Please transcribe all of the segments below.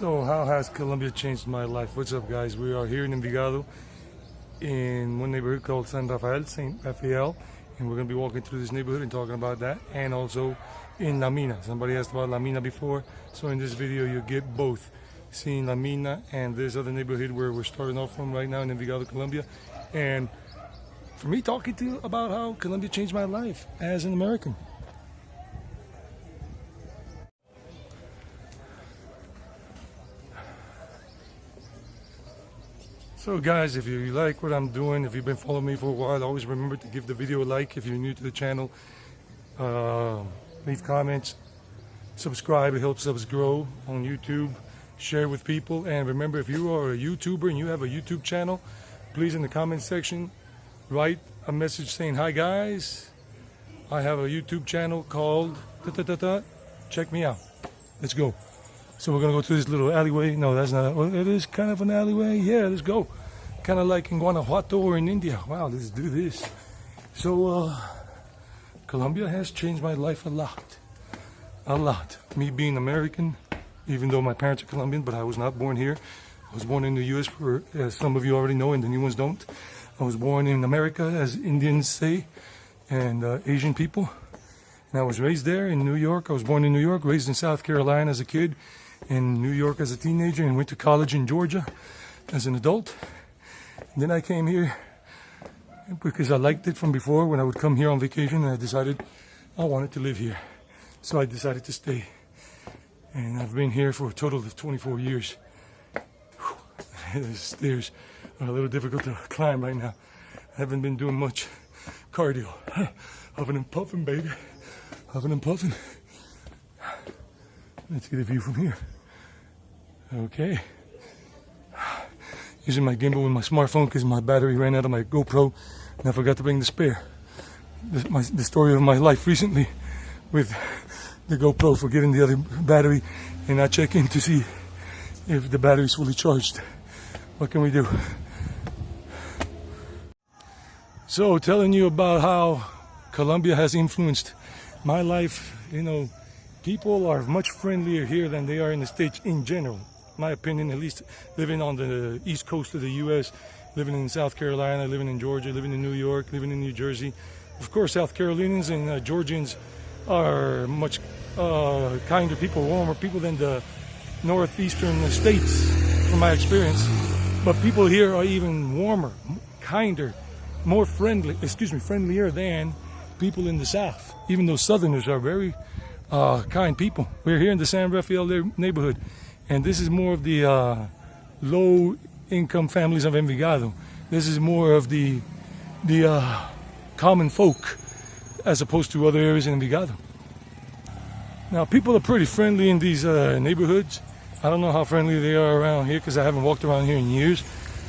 So how has Colombia changed my life? What's up, guys? We are here in Envigado in one neighborhood called St. Rafael, and we're going to be walking through this neighborhood and talking about that, and also in La Mina. Somebody asked about La Mina before, so in this video you get both, seeing La Mina and this other neighborhood where we're starting off from right now in Envigado, Colombia. And for me, talking to you about how Colombia changed my life as an American. So guys, if you like what I'm doing, if you've been following me for a while, always remember to give the video a like. If you're new to the channel, leave comments, subscribe, it helps us grow on YouTube, share with people. And remember, if you are a YouTuber and you have a YouTube channel, please in the comment section write a message saying, "Hi guys, I have a YouTube channel called check me out." Let's go. So we're gonna go through this little alleyway. No, that's not. Well, it is kind of an alleyway. Yeah, let's go. Kind of like in Guanajuato or in India. Wow, let's do this. So Colombia has changed my life a lot. A lot. Me being American, even though my parents are Colombian, but I was not born here. I was born in the U.S., as some of you already know, and the new ones don't. I was born in America, as Indians say, and Asian people. And I was raised there in New York. I was born in New York, raised in South Carolina as a kid, in New York as a teenager, and went to college in Georgia as an adult. And then I came here because I liked it from before when I would come here on vacation, and I decided I wanted to live here. So I decided to stay. And I've been here for a total of 24 years. The stairs are a little difficult to climb right now. I haven't been doing much cardio. Huffing and puffing, baby. Huffing and puffing. Let's get a view from here. Okay. Using my gimbal with my smartphone because my battery ran out of my GoPro and I forgot to bring the spare. The story of my life recently with the GoPro, forgetting the other battery and not checking to see if the battery is fully charged. What can we do? So, telling you about how Colombia has influenced my life. You know, people are much friendlier here than they are in the States in general. My opinion, at least living on the east coast of the U.S., living in South Carolina, living in Georgia, living in New York, living in New Jersey. Of course, South Carolinians and Georgians are much kinder people, warmer people than the northeastern states, from my experience. But people here are even warmer, kinder, more friendly, friendlier than people in the South. Even though Southerners are very kind people. We're here in the San Rafael neighborhood, and this is more of the low-income families of Envigado. This is more of the common folk, as opposed to other areas in Envigado. Now, people are pretty friendly in these neighborhoods. I don't know how friendly they are around here because I haven't walked around here in years.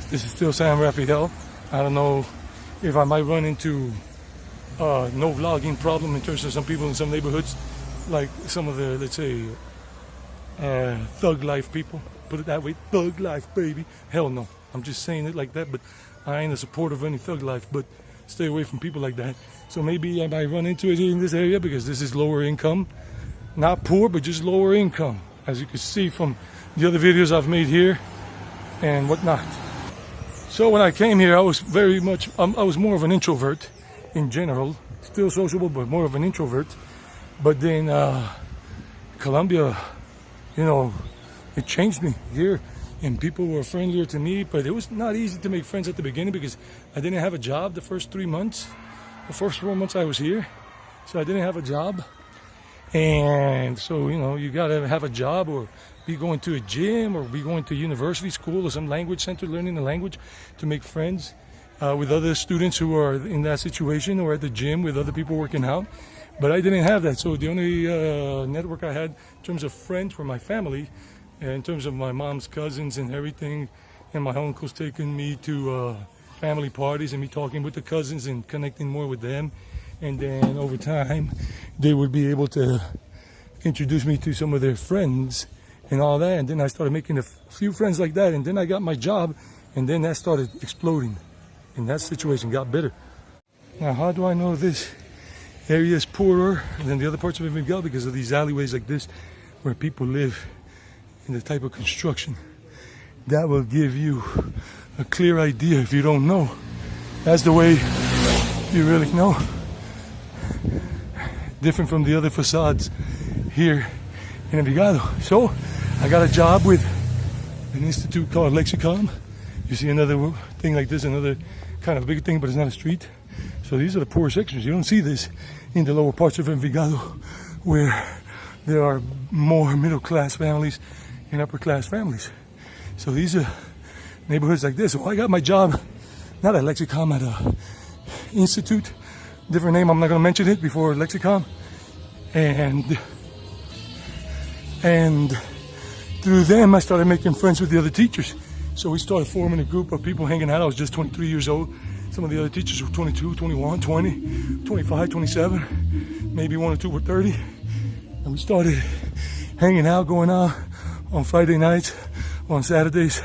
This is still San Rafael. I don't know if I might run into no vlogging problem in terms of some people in some neighborhoods, like some of the, let's say, thug life people. Put it that way, thug life, baby. Hell no, I'm just saying it like that, but I ain't a supporter of any thug life, but stay away from people like that. So maybe I might run into it in this area because this is lower income. Not poor, but just lower income, as you can see from the other videos I've made here and whatnot. So when I came here, I was very much, I was more of an introvert in general, still sociable, but more of an introvert. But then Colombia, you know, it changed me here, and people were friendlier to me. But it was not easy to make friends at the beginning because I didn't have a job the first 3 months. The first 4 months I was here, so I didn't have a job. And so, you know, you gotta have a job or be going to a gym or be going to university, school, or some language center, learning the language to make friends with other students who are in that situation, or at the gym with other people working out. But I didn't have that, so the only network I had in terms of friends were my family, and in terms of my mom's cousins and everything, and my uncles taking me to family parties and me talking with the cousins and connecting more with them. And then over time, they would be able to introduce me to some of their friends and all that. And then I started making a few friends like that. And then I got my job, and then that started exploding. And that situation got better. Now, how do I know this area is poorer than the other parts of Envigado? Because of these alleyways like this, where people live and the type of construction. That will give you a clear idea if you don't know. That's the way you really know. Different from the other facades here in Envigado. So I got a job with an institute called Lexicom. You see another thing like this, another kind of big thing, but it's not a street. So these are the poor sections. You don't see this in the lower parts of Envigado, where there are more middle-class families and upper-class families. So these are neighborhoods like this. So I got my job, not at Lexicom, at a institute, different name, I'm not going to mention it before Lexicom. And through them, I started making friends with the other teachers. So we started forming a group of people hanging out. I was just 23 years old. Some of the other teachers were 22, 21, 20, 25, 27. Maybe one or two were 30. And we started hanging out, going out on Friday nights, on Saturdays,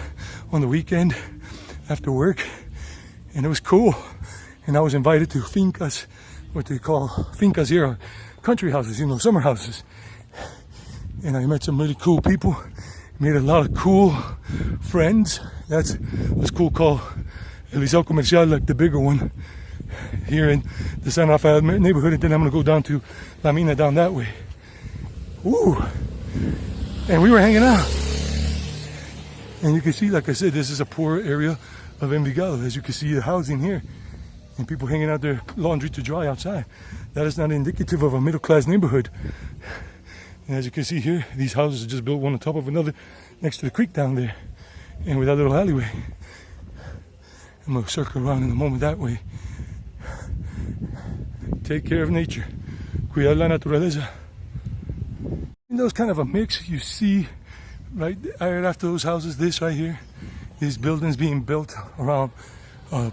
on the weekend, after work. And it was cool. And I was invited to fincas, what they call fincas here, are country houses, you know, summer houses. And I met some really cool people, made a lot of cool friends. That's what's cool, called El Liceo Comercial, like the bigger one, here in the San Rafael neighborhood. And then I'm gonna go down to La Mina, down that way. Ooh, and we were hanging out. And you can see, like I said, this is a poor area of Envigado. As you can see, the housing here, and people hanging out their laundry to dry outside. That is not indicative of a middle-class neighborhood. And as you can see here, these houses are just built one on top of another next to the creek down there, and with that little alleyway. I'm gonna circle around in a moment that way. Take care of nature. Cuidar la naturaleza. And those kind of a mix you see right after those houses, this right here, these buildings being built around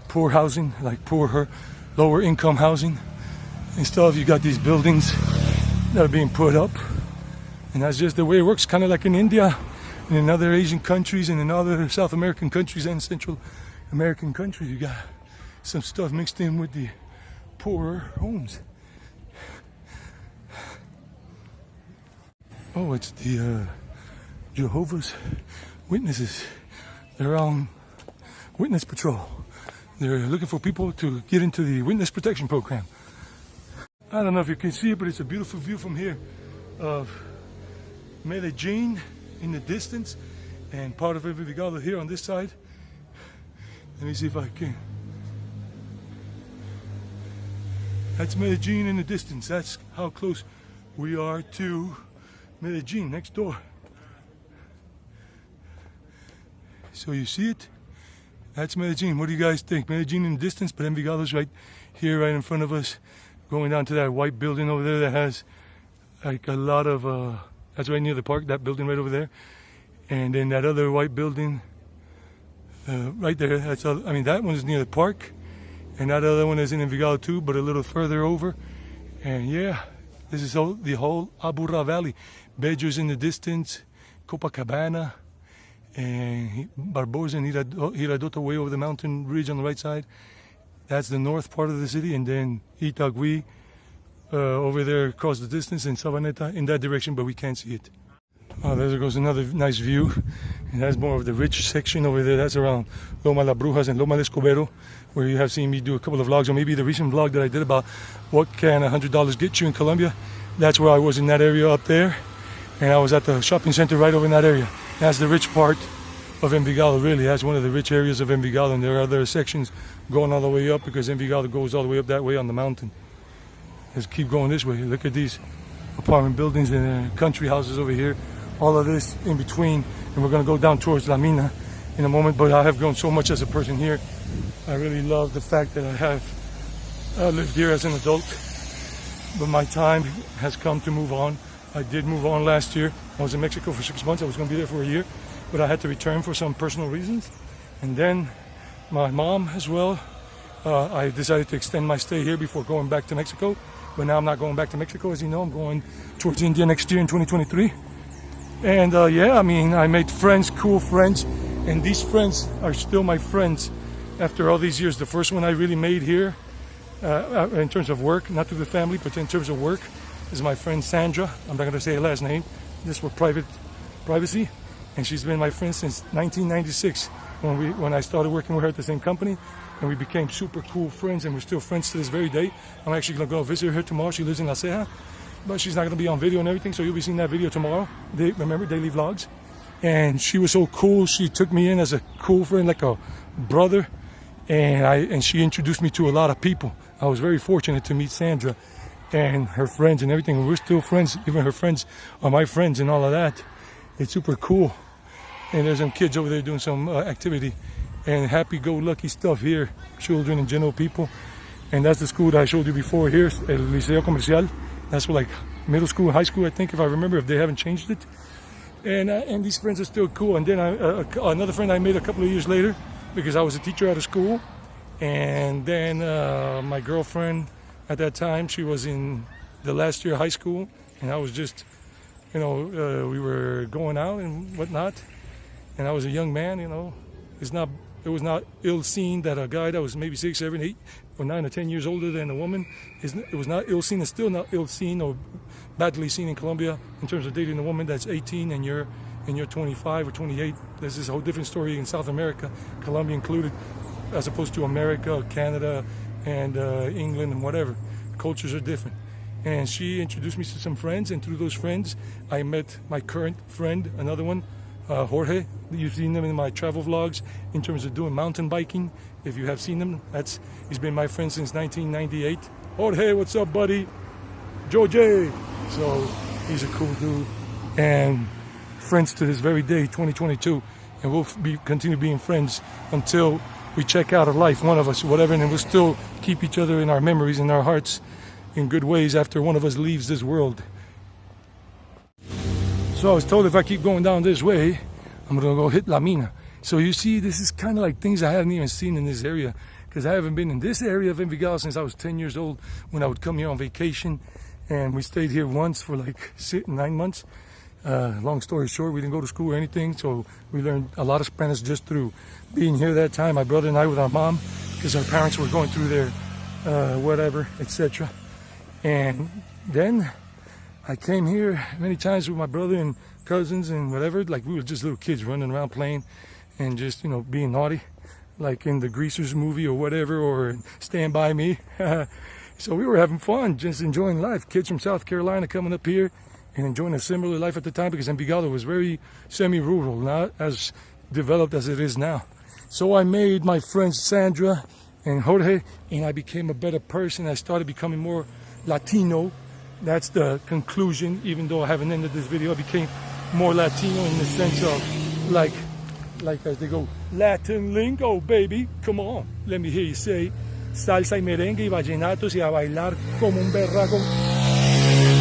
poor housing, like poor, lower income housing and stuff. You got these buildings that are being put up, and that's just the way it works, kind of like in India and in other Asian countries and in other South American countries and Central American countries. You got some stuff mixed in with the poorer homes. Oh, it's the Jehovah's Witnesses. They're on witness patrol. They're looking for people to get into the witness protection program. I don't know if you can see it, but it's a beautiful view from here of Medellin in the distance and part of Envigado here on this side. Let me see if I can. That's Medellin in the distance. That's how close we are to Medellin, next door. So you see it? That's Medellin. What do you guys think? Medellin in the distance, but Envigado's right here, right in front of us, going down to that white building over there that has like a lot of, that's right near the park, that building right over there. And then that other white building right there, that's, I mean, that one is near the park. And that other one is in Envigado too, but a little further over. And yeah, this is the whole Aburrá Valley. Bello's in the distance, Copacabana, and Barbosa and Girardota way over the mountain ridge on the right side. That's the north part of the city, and then Itagüí over there across the distance, and Sabaneta in that direction, but we can't see it. Oh, there goes another nice view, and that's more of the rich section over there. That's around Loma La Brujas and Loma del Escobero, where you have seen me do a couple of vlogs, or maybe the recent vlog that I did about what can $100 get you in Colombia. That's where I was, in that area up there, and I was at the shopping center right over in that area. That's the rich part of Envigado, really. That's one of the rich areas of Envigado, and there are other sections going all the way up because Envigado goes all the way up that way on the mountain. Let's keep going this way. Look at these apartment buildings and country houses over here. All of this in between, and we're going to go down towards La Mina in a moment, but I have grown so much as a person here. I really love the fact that I have lived here as an adult, but my time has come to move on. I did move on last year. I was in Mexico for 6 months. I was going to be there for a year, but I had to return for some personal reasons. And then my mom as well, I decided to extend my stay here before going back to Mexico. But now I'm not going back to Mexico, as you know. I'm going towards India next year in 2023. And yeah, I mean, I made friends, cool friends, and these friends are still my friends after all these years. The first one I really made here in terms of work, not through the family, but in terms of work, is my friend Sandra. I'm not going to say her last name, just for privacy. and she's been my friend since 1996 when I started working with her at the same company, and we became super cool friends, and we're still friends to this very day. I'm actually gonna go visit her tomorrow. She lives in La Ceja, but she's not gonna be on video and everything, so you'll be seeing that video tomorrow. Remember, daily vlogs. And she was so cool. She took me in as a cool friend, like a brother, and she introduced me to a lot of people. I was very fortunate to meet Sandra and her friends and everything. We're still friends. Even her friends are my friends and all of that. It's super cool. And there's some kids over there doing some activity and happy-go-lucky stuff here, children and general people. And that's the school that I showed you before here, El Liceo Comercial. That's like middle school, high school, I think, if I remember, if they haven't changed it. And these friends are still cool. And then another friend I made a couple of years later, because I was a teacher at a school. And then my girlfriend at that time, she was in the last year of high school, and I was just, we were going out and whatnot, and I was a young man. It was not ill seen that a guy that was maybe 6, 7, 8, or 9 or 10 years older than a woman, it was not ill seen. It's still not ill seen or badly seen in Colombia in terms of dating a woman that's 18 and you're 25 or 28. This is a whole different story in South America, Colombia included, as opposed to America, Canada, and England and whatever. Cultures are different. And she introduced me to some friends, and through those friends, I met my current friend, another one, Jorge. You've seen them in my travel vlogs in terms of doing mountain biking. If you have seen them, he's been my friend since 1998. Jorge, what's up, buddy? George. So he's a cool dude, and friends to this very day, 2022, and we'll continue being friends until we check out of life, one of us, whatever, and we'll still keep each other in our memories and our hearts in good ways after one of us leaves this world. So I was told if I keep going down this way, I'm gonna go hit La Mina. So you see, this is kind of like things I haven't even seen in this area, because I haven't been in this area of Envigado since I was 10 years old, when I would come here on vacation, and we stayed here once for like 9 months. Long story short, we didn't go to school or anything, so we learned a lot of Spanish just through being here that time, my brother and I with our mom, because our parents were going through their whatever, etc. And then I came here many times with my brother and cousins and whatever, like we were just little kids running around playing and just, being naughty, like in the Greasers movie or whatever, or Stand By Me. So we were having fun, just enjoying life. Kids from South Carolina coming up here and enjoying a similar life at the time, because Envigado was very semi-rural, not as developed as it is now. So I made my friends Sandra and Jorge, and I became a better person. I started becoming more Latino. That's the conclusion, even though I haven't ended this video. I became more Latino in the sense of like as they go, Latin lingo, baby. Come on, let me hear you say salsa y merengue y vallenatos y a bailar como un berraco,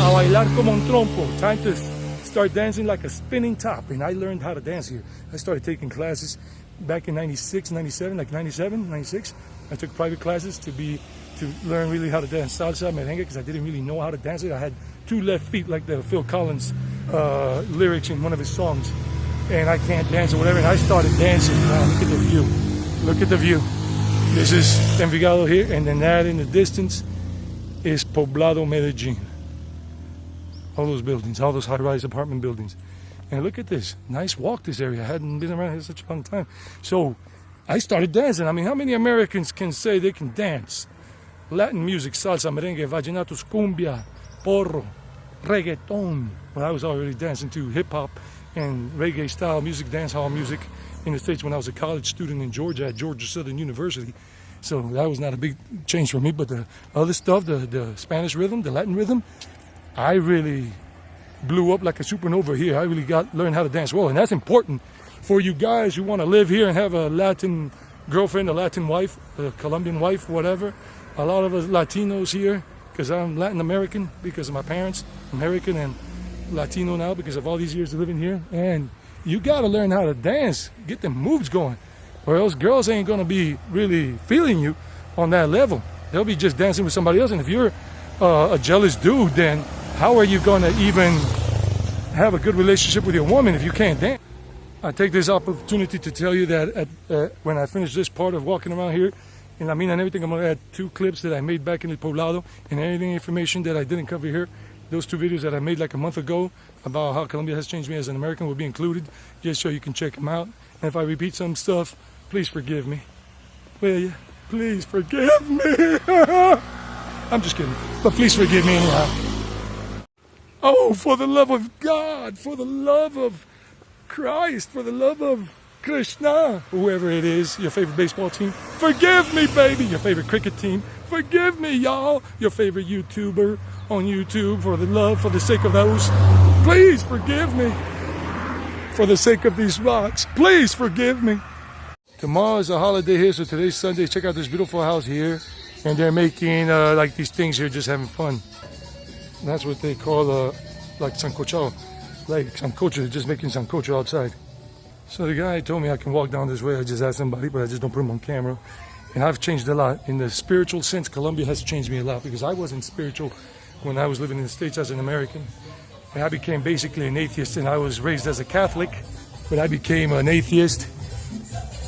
a bailar como un trompo. Time to start dancing like a spinning top. And I learned how to dance here. I started taking classes back in 96, 97, like 97, 96. I took private classes to learn really how to dance salsa, merengue, because I didn't really know how to dance it. I had 2 left feet, like the Phil Collins lyrics in one of his songs, and I can't dance or whatever. And I started dancing. Wow, look at the view. Look at the view. This is Envigado here, and then that in the distance is Poblado, Medellin. All those buildings, all those high-rise apartment buildings. And look at this. Nice walk, this area. I hadn't been around here such a long time. So I started dancing. I mean, how many Americans can say they can dance? Latin music, salsa, merengue, vallenatos, cumbia, porro, reggaeton. Well, I was already dancing to hip-hop and reggae style music, dance hall music in the States when I was a college student in Georgia at Georgia Southern University. So that was not a big change for me, but the other stuff, the Spanish rhythm, the Latin rhythm, I really blew up like a supernova here. I really learned how to dance well, and that's important for you guys who want to live here and have a Latin girlfriend, a Latin wife, a Colombian wife, whatever. A lot of us Latinos here, because I'm Latin American, because of my parents, American and Latino now because of all these years of living here. And you got to learn how to dance, get them moves going, or else girls ain't going to be really feeling you on that level. They'll be just dancing with somebody else. And if you're a jealous dude, then how are you going to even have a good relationship with your woman if you can't dance? I take this opportunity to tell you that when I finish this part of walking around here in La Mina and everything, I'm going to add 2 clips that I made back in El Poblado, and anything information that I didn't cover here Those 2 videos that I made like a month ago about how Colombia has changed me as an American will be included, just so you can check them out. And if I repeat some stuff, please forgive me. Will you? Please forgive me. I'm just kidding, but please forgive me anyhow. Oh, for the love of God, for the love of Christ, for the love of Krishna, whoever it is, your favorite baseball team, forgive me, baby. Your favorite cricket team, forgive me, y'all. Your favorite YouTuber on YouTube, for the love, for the sake of those, please forgive me. For the sake of these rocks, please forgive me. Tomorrow is a holiday here, so today's Sunday. Check out this beautiful house here, and they're making like these things here, just having fun. That's what they call like sancocho, like sancocho, just making sancocho outside. So the guy told me I can walk down this way. I just asked somebody, but I just don't put him on camera. And I've changed a lot. In the spiritual sense, Colombia has changed me a lot, because I wasn't spiritual when I was living in the States as an American. And I became basically an atheist, and I was raised as a Catholic, but I became an atheist.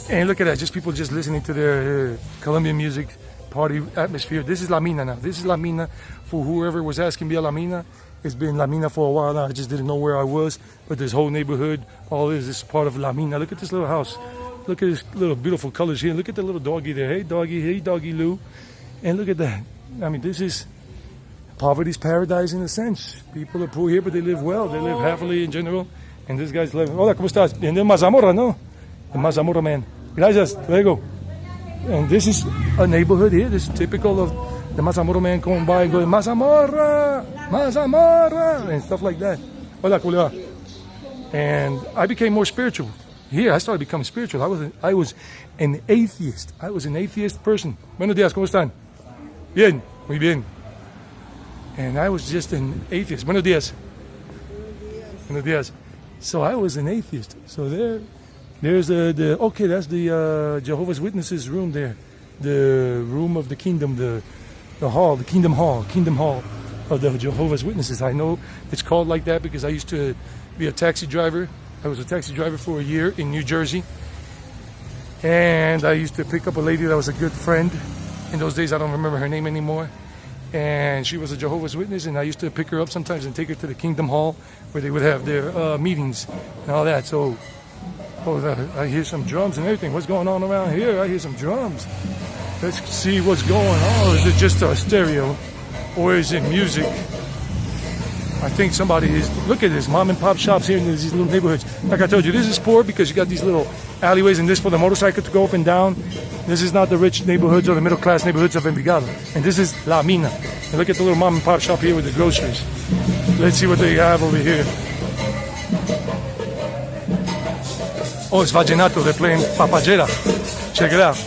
And look at that, just people just listening to their Colombian music, party atmosphere. This is La Mina now. This is La Mina. For whoever was asking me, La Mina, it's been La Mina for a while now. I just didn't know where I was, but this whole neighborhood, all this is part of La Mina. Look at this little house. Look at this little beautiful colors here. Look at the little doggy there. Hey doggy Lou. And look at that. I mean, this is poverty's paradise in a sense. People are poor here, but they live well. They live happily in general. And this guy's living. Hola, ¿cómo estás? Bien de Mazamorra, ¿no? The Mazamorra man. Gracias. Luego. And this is a neighborhood here. This is typical of the Mazamorra man coming by and going, Mazamorra, Mazamorra, and stuff like that. Hola, ¿cómo le va? And I became more spiritual. Here, I started becoming spiritual. I was an atheist. I was an atheist person. Buenos días, ¿cómo están? Bien, muy bien. And I was just an atheist. Buenos días. Buenos días. So I was an atheist. So there's that's the Jehovah's Witnesses room there. The room of the kingdom, the hall, the kingdom hall of the Jehovah's Witnesses. I know it's called like that because I used to be a taxi driver. I was a taxi driver for a year in New Jersey. And I used to pick up a lady that was a good friend. In those days, I don't remember her name anymore. And she was a Jehovah's Witness, and I used to pick her up sometimes and take her to the Kingdom Hall where they would have their meetings and all that. So, I hear some drums and everything. What's going on around here? I hear some drums. Let's see what's going on. Is it just a stereo, or is it music? I think somebody is. Look at this, mom and pop shops here in these little neighborhoods. Like I told you, this is poor because you got these little alleyways and this for the motorcycle to go up and down. This is not the rich neighborhoods or the middle class neighborhoods of Envigado. And this is La Mina. And look at the little mom and pop shop here with the groceries. Let's see what they have over here. Oh, it's Vallenato. They're playing Papagera. Check it out.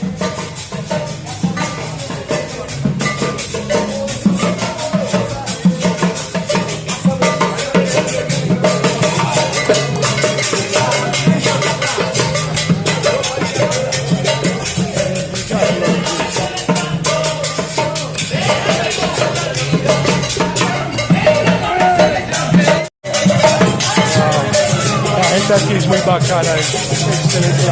Aquí es muy bacana, excelente.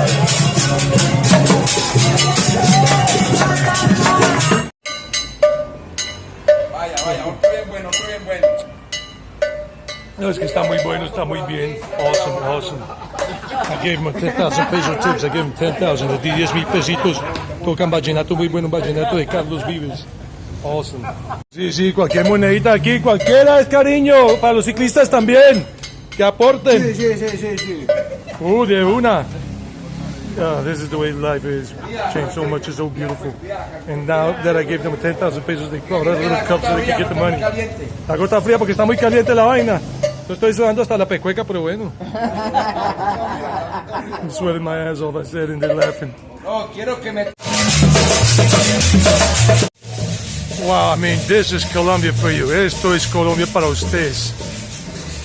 Vaya, estoy bien bueno. No, es que está muy bueno, está muy bien. Awesome. I gave him a 10,000 peso tips. I gave him 10,000. Le di 10,000 pesitos. Tocan vallenato muy bueno, vallenato de Carlos Vives. Awesome. Sí, cualquier monedita aquí, cualquiera es cariño. Para los ciclistas también. Que aporten. Sí. De una. This is the way life is. Changed so much, it's so beautiful. And now that I gave them 10,000 pesos, they brought out a little cup so they can get the money. La gota fría porque está muy caliente la vaina. Yo estoy sudando hasta la pecueca, pero bueno. I'm sweating my ass off, I said, and they're laughing. No, quiero que me... Wow, I mean, this is Colombia for you. Esto es Colombia para ustedes.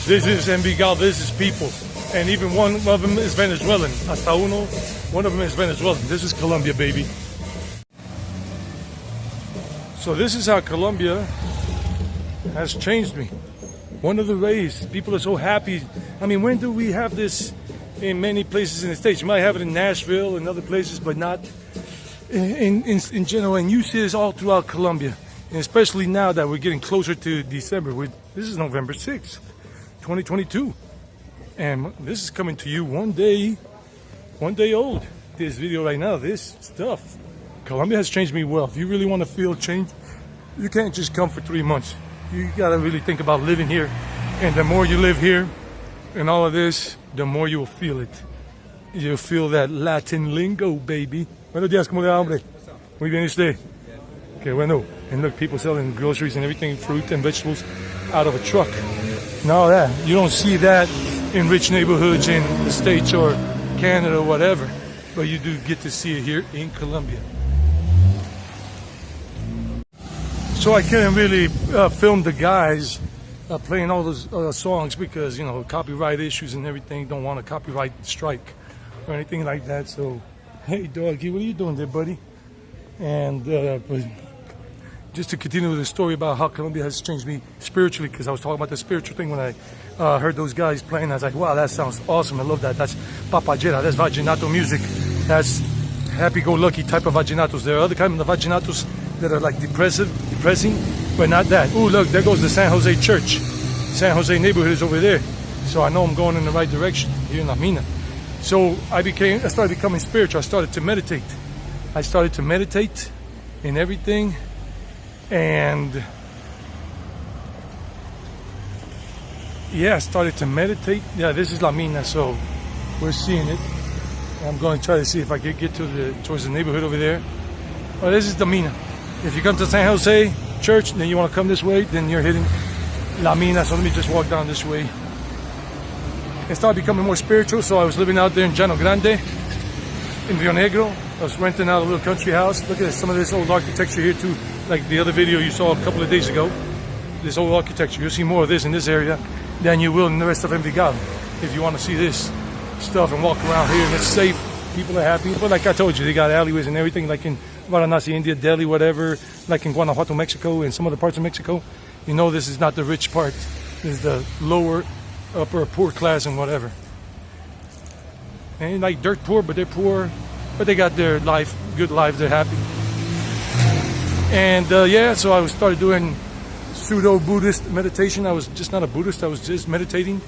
This is Envigado, this is people. And even one of them is Venezuelan. Hasta one of them is Venezuelan. This is Colombia, baby. So this is how Colombia has changed me. One of the ways people are so happy. I mean, when do we have this in many places in the States? You might have it in Nashville and other places, but not in general. And you see this all throughout Colombia. And especially now that we're getting closer to December. This is November 6th, 2022. And this is coming to you one day old. This video right now, this stuff. Colombia has changed me well. If you really want to feel change, you can't just come for 3 months. You gotta really think about living here. And the more you live here and all of this, the more you will feel it. You'll feel that Latin lingo, baby. Buenos días, ¿cómo le va, hombre? Muy bien, usted? Okay, bueno. And look, people selling groceries and everything, fruit and vegetables out of a truck. Now that, you don't see that in rich neighborhoods in the States or Canada or whatever, but you do get to see it here in Colombia. So I couldn't really film the guys playing all those songs because, you know, copyright issues and everything. Don't want a copyright strike or anything like that. So, hey, doggy, what are you doing there, buddy? And but just to continue with the story about how Colombia has changed me spiritually, because I was talking about the spiritual thing when I heard those guys playing. I was like, wow, that sounds awesome. I love that. That's papagera. That's vallenato music. That's happy-go-lucky type of vallenatos. There are other kinds of vallenatos that are like depressing, but not that. Ooh, look, there goes the San Jose Church. San Jose neighborhood is over there. So I know I'm going in the right direction here in La Mina. So I started becoming spiritual. I started to meditate. In everything. And yeah, I started to meditate. Yeah, this is La Mina, so we're seeing it. I'm going to try to see if I can get towards the neighborhood over there. Oh, this is La Mina. If you come to San Jose Church, then you want to come this way, then you're hitting La Mina. So let me just walk down this way. It started becoming more spiritual, so I was living out there in Llano Grande, in Rio Negro. I was renting out a little country house. Look at some of this old architecture here too, like the other video you saw a couple of days ago. This old architecture. You'll see more of this in this area than you will in the rest of Envigado. If you want to see this stuff and walk around here and it's safe, people are happy. But like I told you, they got alleyways and everything, like in Varanasi, India, Delhi, whatever, like in Guanajuato, Mexico, and some other parts of Mexico. You know, this is not the rich part. This is the lower, upper, poor class and whatever. And like dirt poor, but they're poor, but they got their life, good life, they're happy. And yeah, so I started doing pseudo-Buddhist meditation. I was just not a Buddhist, I was just meditating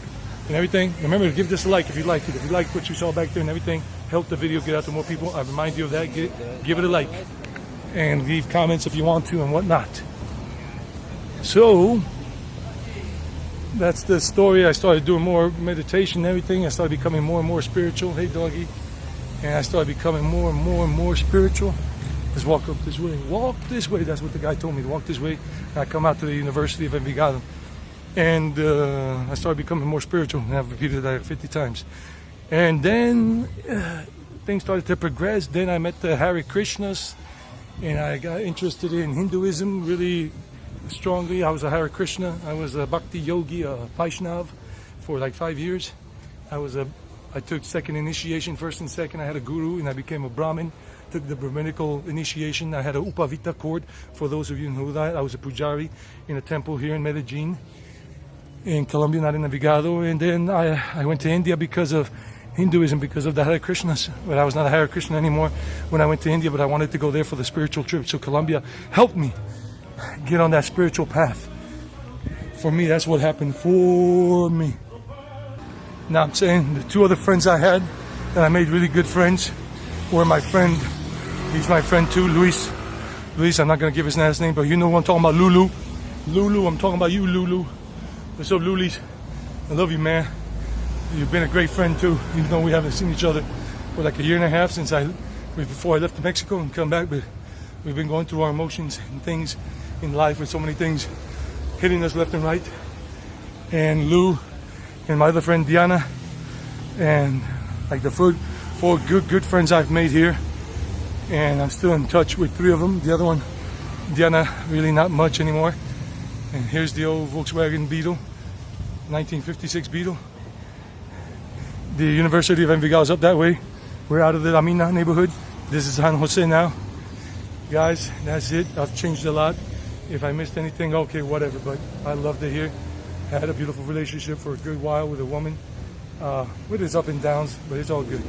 and everything. Remember to give this a like if you like it. If you like what you saw back there and everything, help the video get out to more people. I remind you of that. Give it a like and leave comments if you want to and whatnot. So that's the story. I started doing more meditation and everything. I started becoming more and more spiritual. Hey, doggy. And I started becoming more and more and more spiritual. Just walk up this way. Walk this way. That's what the guy told me, to walk this way. And I come out to the University of Envigado. And I started becoming more spiritual. And I've repeated that 50 times. And then things started to progress. Then I met the Hare Krishnas. And I got interested in Hinduism really strongly. I was a Hare Krishna. I was a Bhakti Yogi, a Vaishnav for like 5 years. I took second initiation, first and second. I had a guru and I became a Brahmin. Took the Brahminical initiation. I had a Upavita cord. For those of you who know that, I was a pujari in a temple here in Medellin, in Colombia, not in Envigado. And then I went to India because of Hinduism, because of the Hare Krishnas. But I was not a Hare Krishna anymore when I went to India, but I wanted to go there for the spiritual trip. So Colombia helped me get on that spiritual path. For me, that's what happened for me. Now I'm saying the two other friends I had that I made really good friends were my friend, he's my friend too, Luis. Luis, I'm not going to give his last name, but you know who I'm talking about, Lulu. Lulu, I'm talking about you, Lulu. What's up, Lulis? I love you, man. You've been a great friend too, even though we haven't seen each other for like a year and a half before I left to Mexico and come back, but we've been going through our emotions and things in life with so many things hitting us left and right. And Lou and my other friend Diana, and like the four good friends I've made here, and I'm still in touch with 3 of them. The other one, Diana, really not much anymore. And here's the old Volkswagen Beetle, 1956 Beetle. The University of Envigado is up that way. We're out of the La Mina neighborhood. This is San Jose now. Guys, that's it. I've changed a lot. If I missed anything, okay, whatever, but I loved it here. I had a beautiful relationship for a good while with a woman, with its up and downs, but it's all good.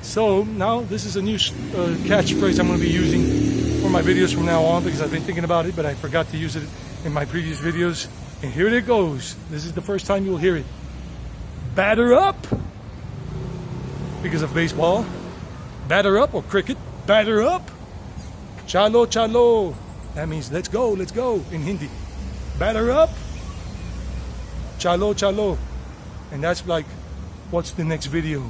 So now this is a new catchphrase I'm going to be using for my videos from now on, because I've been thinking about it, but I forgot to use it in my previous videos. And here it goes. This is the first time you'll hear it. Batter up! Because of baseball. Batter up, or cricket. Batter up! Chalo, chalo. That means let's go in Hindi. Batter up! Chalo, chalo. And that's like, what's the next video?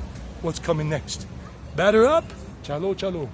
What's coming next? Batter up! Chalo, chalo.